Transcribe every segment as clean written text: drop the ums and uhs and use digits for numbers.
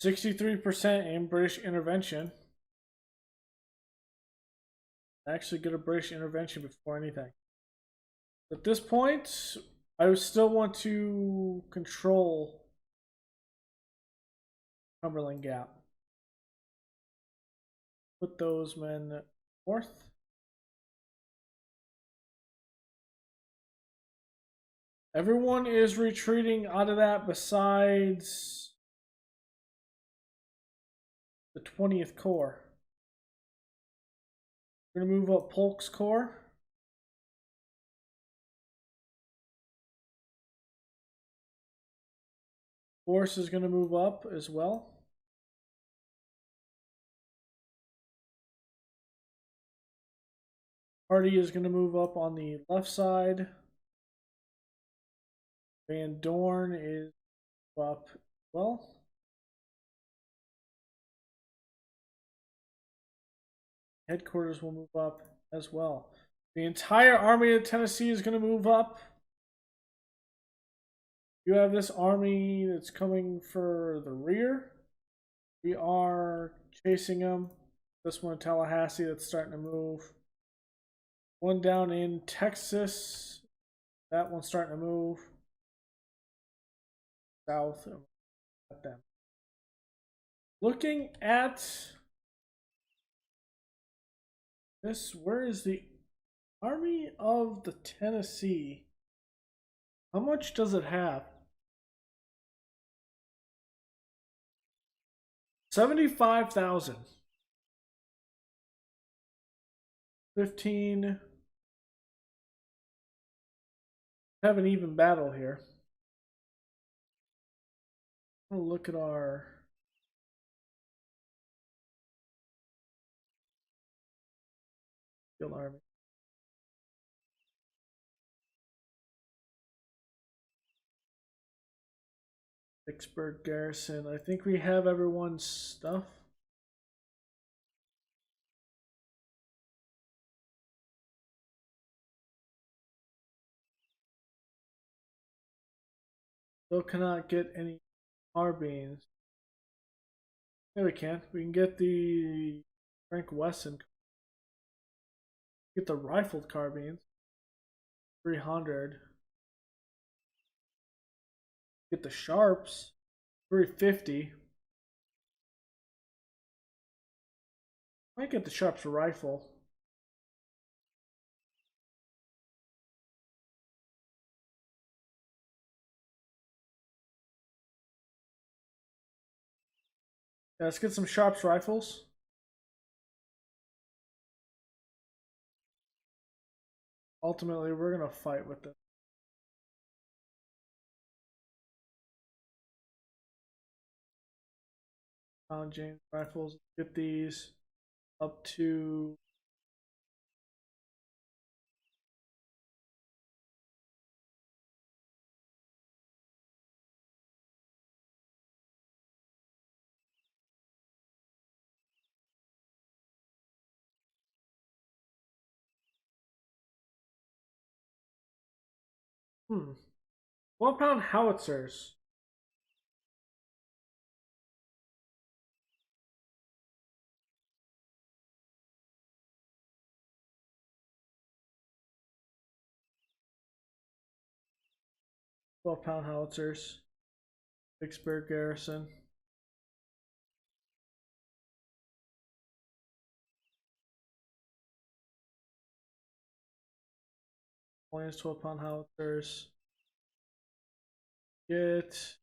63% in British intervention. Actually get a British intervention before anything. At this point, I would still want to control Cumberland Gap. Put those men north. Everyone is retreating out of that besides the 20th Corps. We're going to move up Polk's Corps. Force is going to move up as well. Hardy is going to move up on the left side. Van Dorn is up as well. Headquarters will move up as well. The entire Army of Tennessee is going to move up. You have this army that's coming for the rear. We are chasing them. This one in Tallahassee that's starting to move. One down in Texas. That one's starting to move. South of them. Looking at this, where is the Army of the Tennessee? How much does it have? 75,000. 15. Have an even battle here. I'll look at our field army. Vicksburg garrison. I think we have everyone's stuff. Still cannot get any carbines. Yeah, we can. We can get the Frank Wesson. Get the rifled carbines. 300. Get the sharps. 350. Might get the sharps rifle. Yeah, let's get some sharps rifles. Ultimately, we're gonna fight with them. James rifles. Get these up to Hmm. 12-pound howitzers. Vicksburg garrison. Points 12-pound howitzers. Get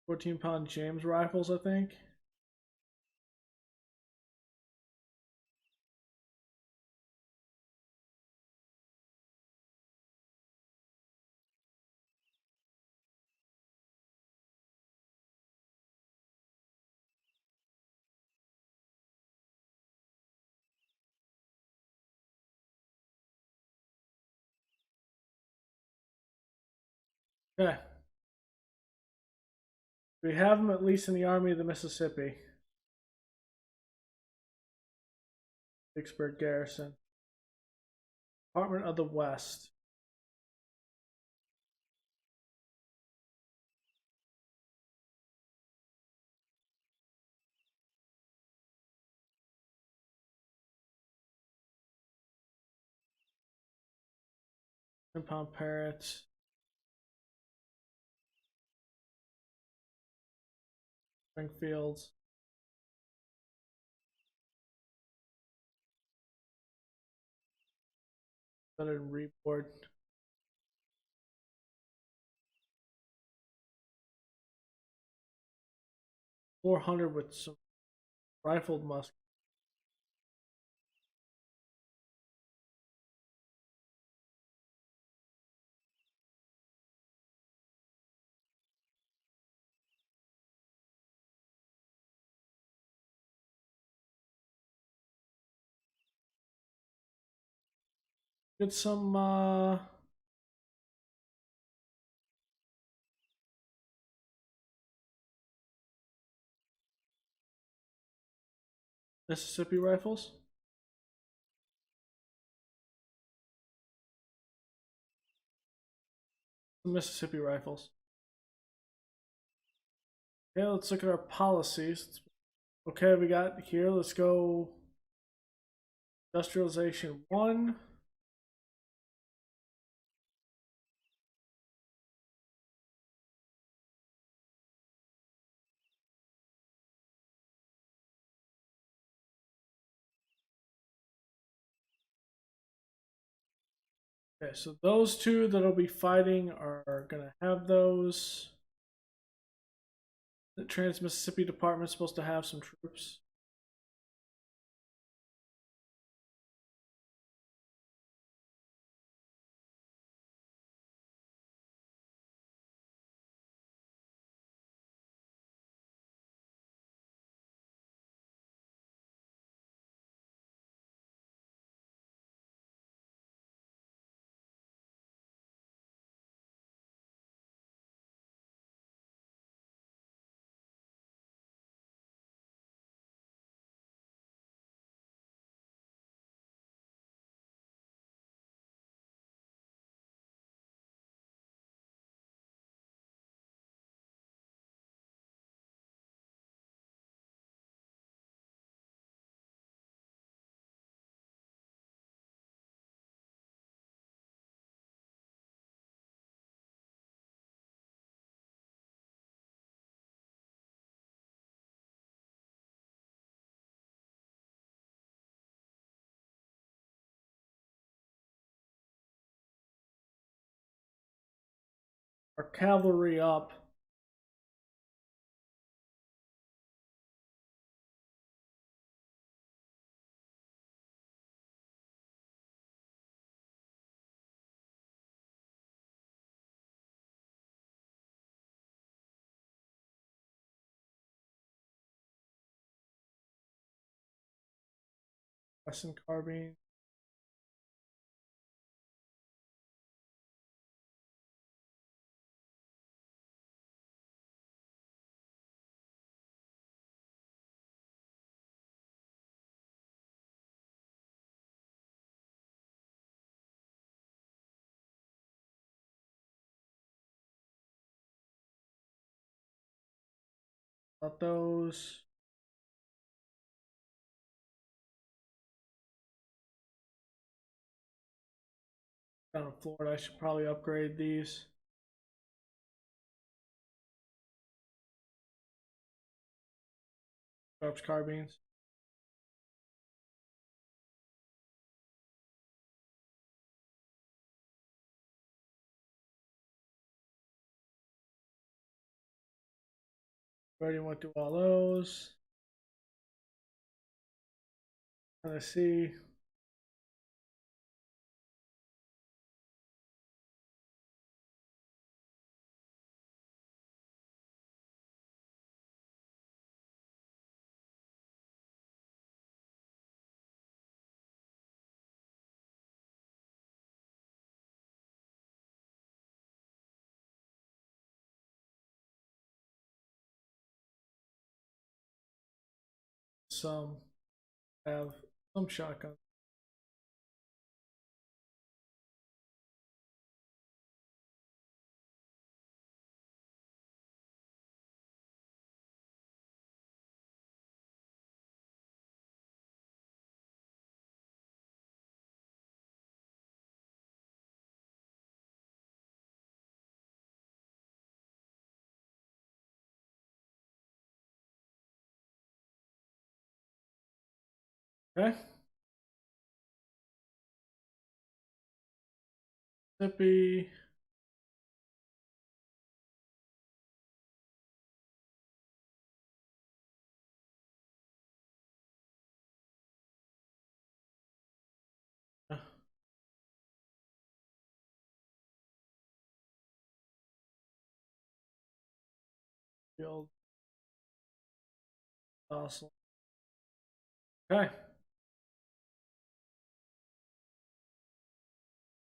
14-pound James rifles, I think. Okay. We have them at least in the Army of the Mississippi. Vicksburg Garrison. Department of the West. Impound Parrots. Springfields. Southern Report. .400 with some rifled muskets. Get some Mississippi rifles. Mississippi rifles. Okay, let's look at our policies. Okay, we got here. Let's go industrialization 1. Okay, so those two that'll be fighting are gonna have those. The Trans-Mississippi Department's supposed to have some troops. Our cavalry up. Western carbine. About those. Down in Florida, I should probably upgrade these. Sharps carbines. Already went through all those. Tennessee. Some have Some shotgun. Okay. Mississippi. Field. Awesome. Okay.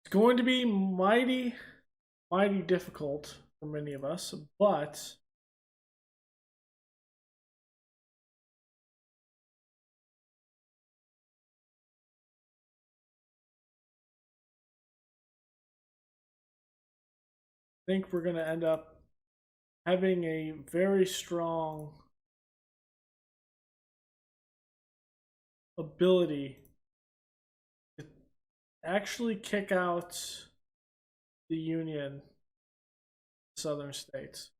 It's going to be mighty difficult for many of us, but I think we're going to end up having a very strong ability to actually kick out the Union southern states.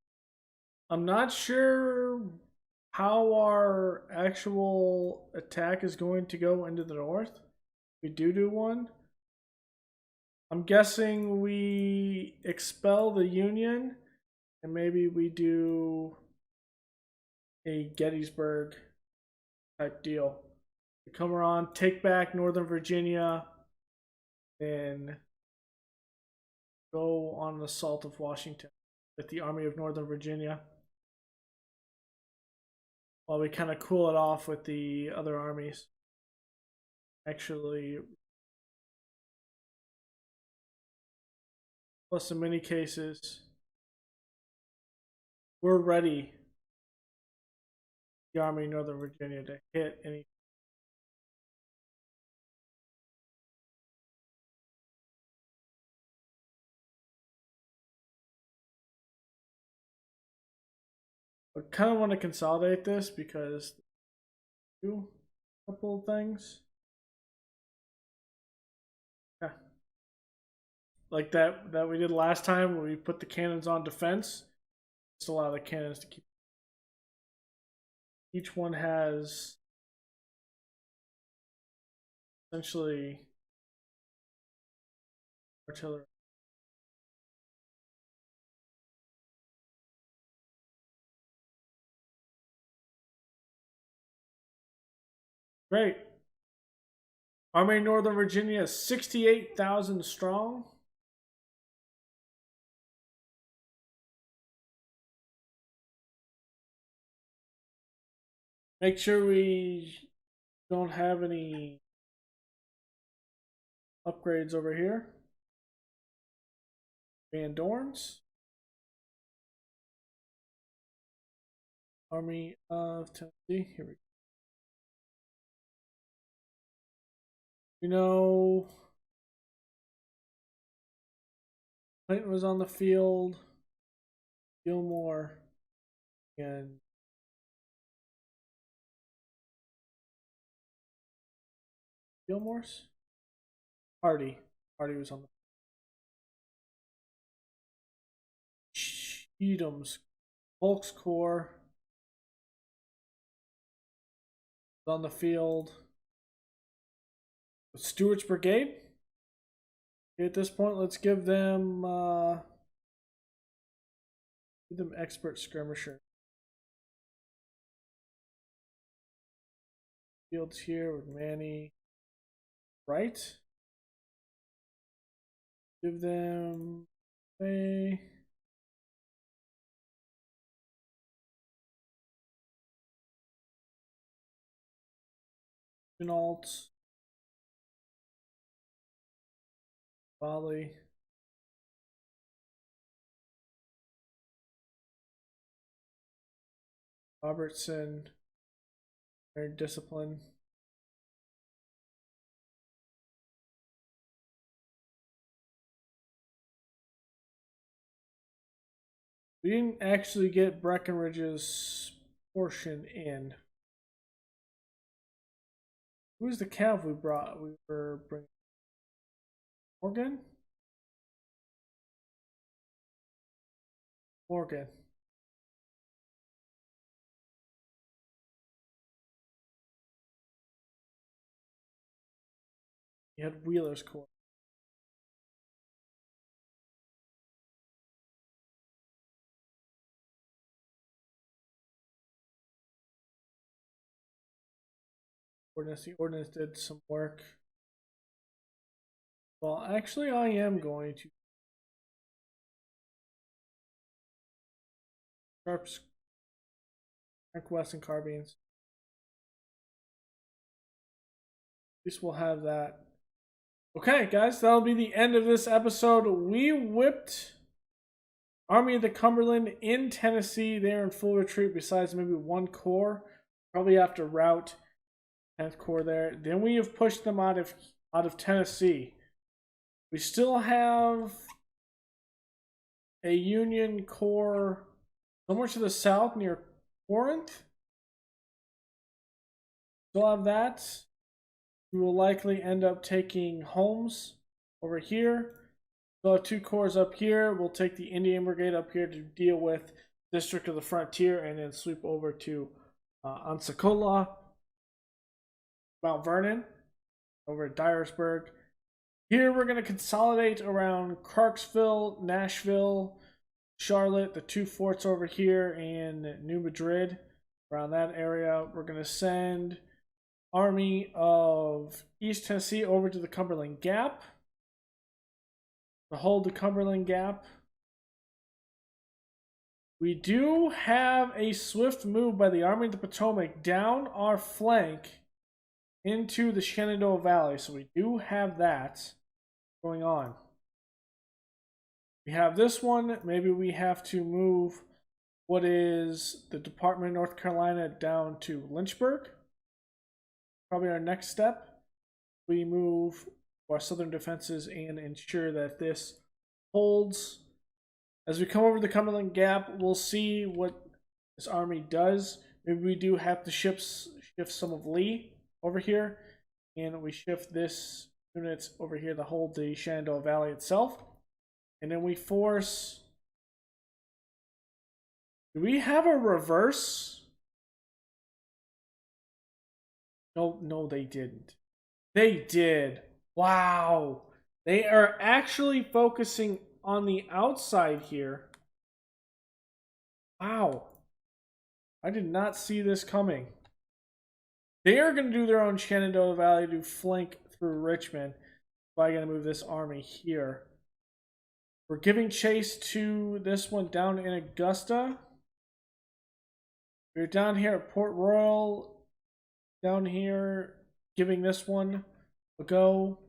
I'm not sure how our actual attack is going to go into the north. We do one. I'm guessing we expel the Union and maybe we do a Gettysburg type deal. We come around, take back Northern Virginia, and go on an assault of Washington with the Army of Northern Virginia while we kind of cool it off with the other armies. Actually, plus in many cases, we're ready, the Army of Northern Virginia, to hit any. I kind of want to consolidate this because do a couple of things. Yeah. Like that we did last time where we put the cannons on defense. Just allow the cannons to keep. Each one has essentially artillery. Great. Army of Northern Virginia is 68,000 strong. Make sure we don't have any upgrades over here. Van Dorns. Army of Tennessee. Here we go. You know, Clinton was on the field. Gilmore and Gilmore's Hardy. Hardy was on the Cheatham's Polk's Corps was on the field. Stewart's Brigade. At this point, let's give them expert skirmisher. Fields here with Manny. Right. Give them a Alt. Volley. Robertson. Very disciplined. We didn't actually get Breckinridge's portion in. Who's the cav we brought? We were bringing Morgan? Morgan. He had Wheeler's Corps. The ordnance did some work. Well, actually, I am going to Sharps, Western carbines. At least we'll have that. Okay, guys, that'll be the end of this episode. We whipped Army of the Cumberland in Tennessee. They're in full retreat besides maybe one corps. Probably have to route 10th Corps there. Then we have pushed them out of Tennessee. We still have a Union Corps somewhere to the south near Corinth. Still have that. We will likely end up taking Holmes over here. We'll have 2 corps up here. We'll take the Indian Brigade up here to deal with District of the Frontier and then sweep over to Pensacola, Mount Vernon, over at Dyersburg. Here we're going to consolidate around Clarksville, Nashville, Charlotte, the 2 forts over here, and New Madrid. Around that area, we're going to send Army of East Tennessee over to the Cumberland Gap to hold the Cumberland Gap. We do have a swift move by the Army of the Potomac down our flank into the Shenandoah Valley, so we do have that going on. We have this one. Maybe we have to move what is the Department of North Carolina down to Lynchburg. Probably our next step. We move our southern defenses and ensure that this holds. As we come over the Cumberland Gap, we'll see what this army does. Maybe we do have to shift some of Lee over here, and we shift this units over here to hold the Shenandoah Valley itself. And then we force... Do we have a reverse? No, they didn't. They did. Wow. They are actually focusing on the outside here. Wow. I did not see this coming. They are going to do their own Shenandoah Valley to flank through Richmond. So I'm going to move this army here. We're giving chase to this one down in Augusta. We're down here at Port Royal. Down here, giving this one a go.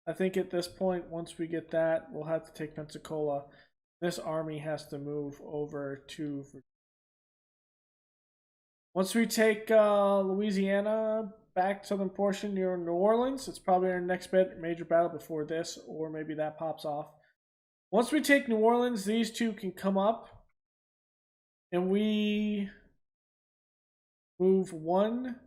I think at this point, once we get that, we'll have to take Pensacola. This army has to move over to... Once we take Louisiana, back southern portion near New Orleans, it's probably our next major battle before this, or maybe that pops off. Once we take New Orleans, these two can come up, and we move one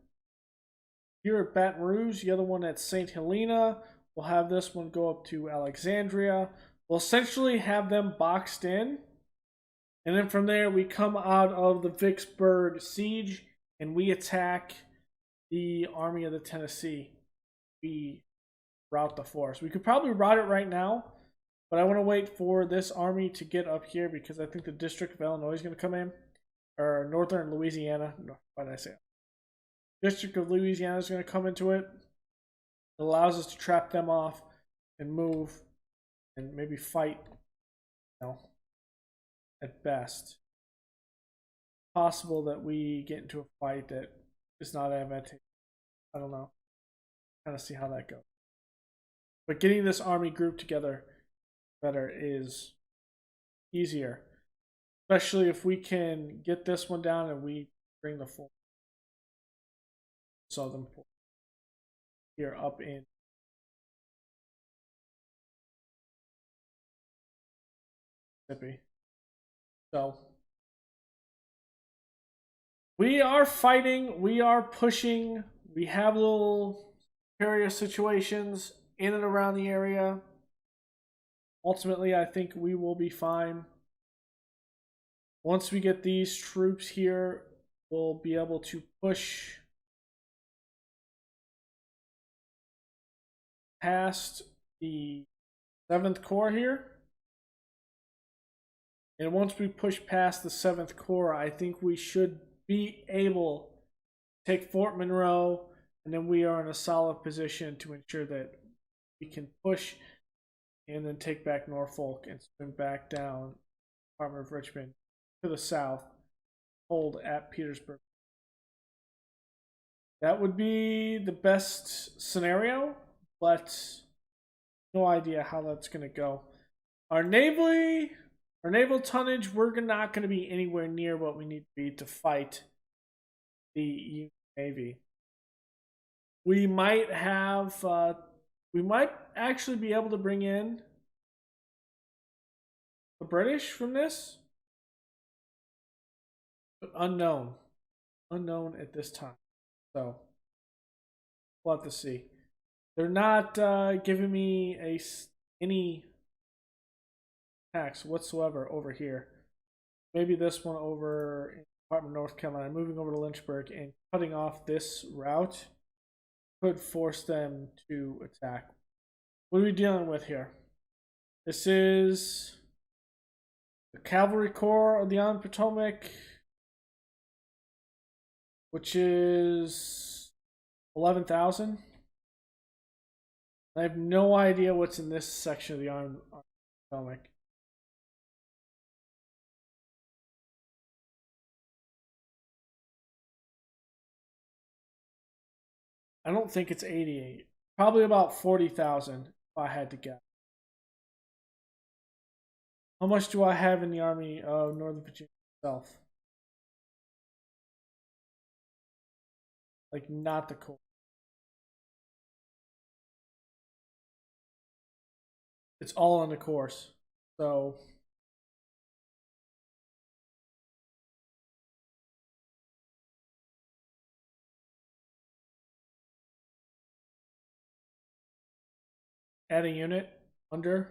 here at Baton Rouge, the other one at St. Helena. We'll have this one go up to Alexandria. We'll essentially have them boxed in. And then from there, we come out of the Vicksburg siege and we attack the Army of the Tennessee. We route the force. We could probably route it right now, but I want to wait for this army to get up here because I think the District of Illinois is going to come in. Or Northern Louisiana. What did I say? District of Louisiana is going to come into it. It allows us to trap them off and move and maybe fight, at best. Possible that we get into a fight that is not advantageous. I don't know. Kind of see how that goes. But getting this army group together better is easier. Especially if we can get this one down and we bring the full southern port here up in Mississippi. So We are fighting. We are pushing. We have little precarious situations in and around the area. Ultimately, I think we will be fine. Once we get these troops here, we'll be able to push past the 7th Corps here. And once we push past the 7th Corps, I think we should be able to take Fort Monroe, and then we are in a solid position to ensure that we can push and then take back Norfolk and swing back down Department of Richmond to the south, hold at Petersburg. That would be the best scenario, but no idea how that's going to go. Our naval tonnage, we're not going to be anywhere near what we need to be to fight the Union Navy. We might have, we might actually be able to bring in the British from this, but unknown at this time. So we'll have to see. They're not giving me any tax whatsoever over here. Maybe this one over in Department of North Carolina, moving over to Lynchburg and cutting off this route could force them to attack. What are we dealing with here? This is the Cavalry Corps of the Army of Potomac, which is 11,000. I have no idea what's in this section of the Army of Potomac. I don't think it's 88. Probably about 40,000 if I had to guess. How much do I have in the Army of Northern Virginia itself? Like, not the Corps. It's all on the course. So add a unit under.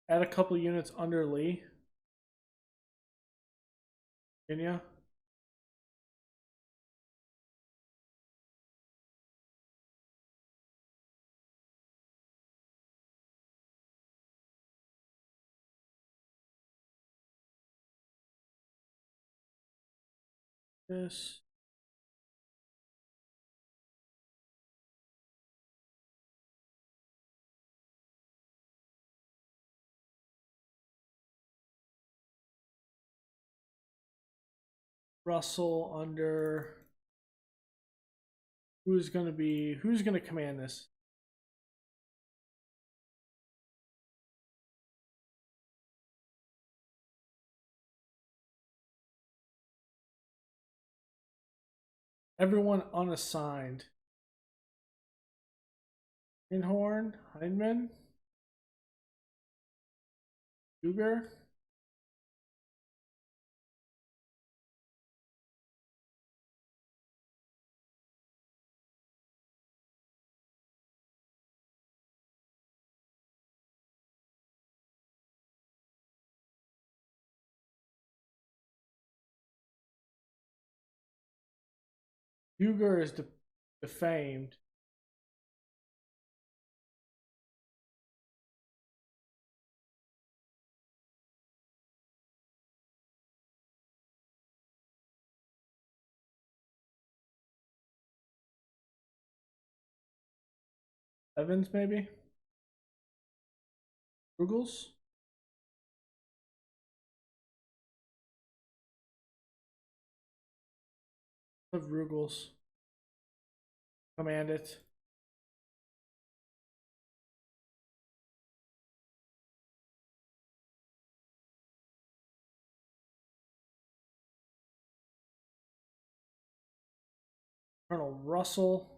Add a couple units under Lee. Virginia. This. Russell under. Who's going to command this? Everyone unassigned. Inhorn, Hindman, Duger. Duger is defamed. Evans, maybe? Rugels? Of Rugels. Command it. Colonel Russell.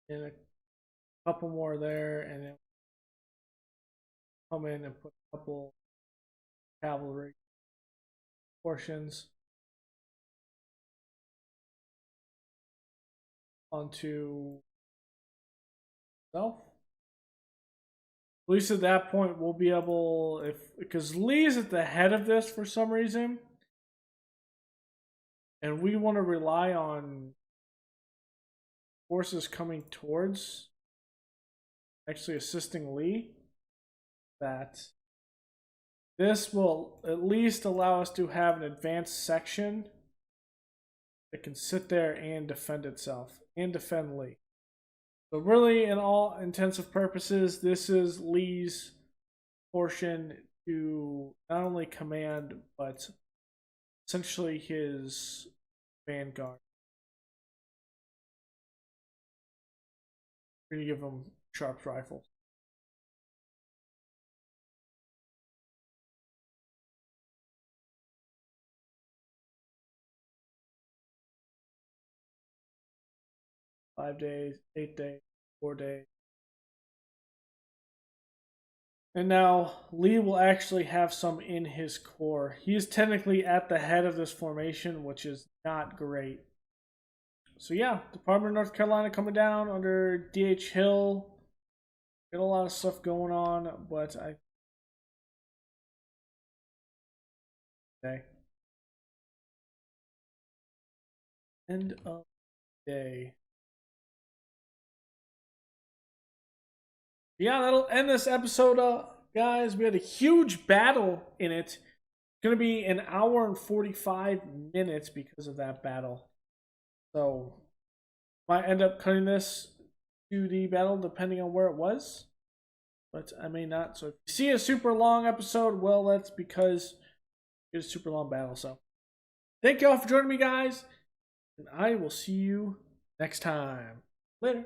and a couple more there, and then come in and put a couple cavalry portions onto self. At least at that point, we'll be able, because Lee's at the head of this for some reason, and we want to rely on forces coming towards actually assisting Lee, that this will at least allow us to have an advanced section that can sit there and defend itself and defend Lee. So really, in all intensive purposes, this is Lee's portion to not only command, but essentially his vanguard. We're going to give him sharp rifles. Five days, 8 days, 4 days. And now Lee will actually have some in his corps. He is technically at the head of this formation, which is not great. So yeah, Department of North Carolina coming down under D.H. Hill. Got a lot of stuff going on, but okay. End of day. Yeah, that'll end this episode, guys. We had a huge battle in it. It's going to be an hour and 45 minutes because of that battle. So, might end up cutting this to the battle depending on where it was. But I may not. So, if you see a super long episode, well, that's because it's a super long battle. So, thank you all for joining me, guys. And I will see you next time. Later.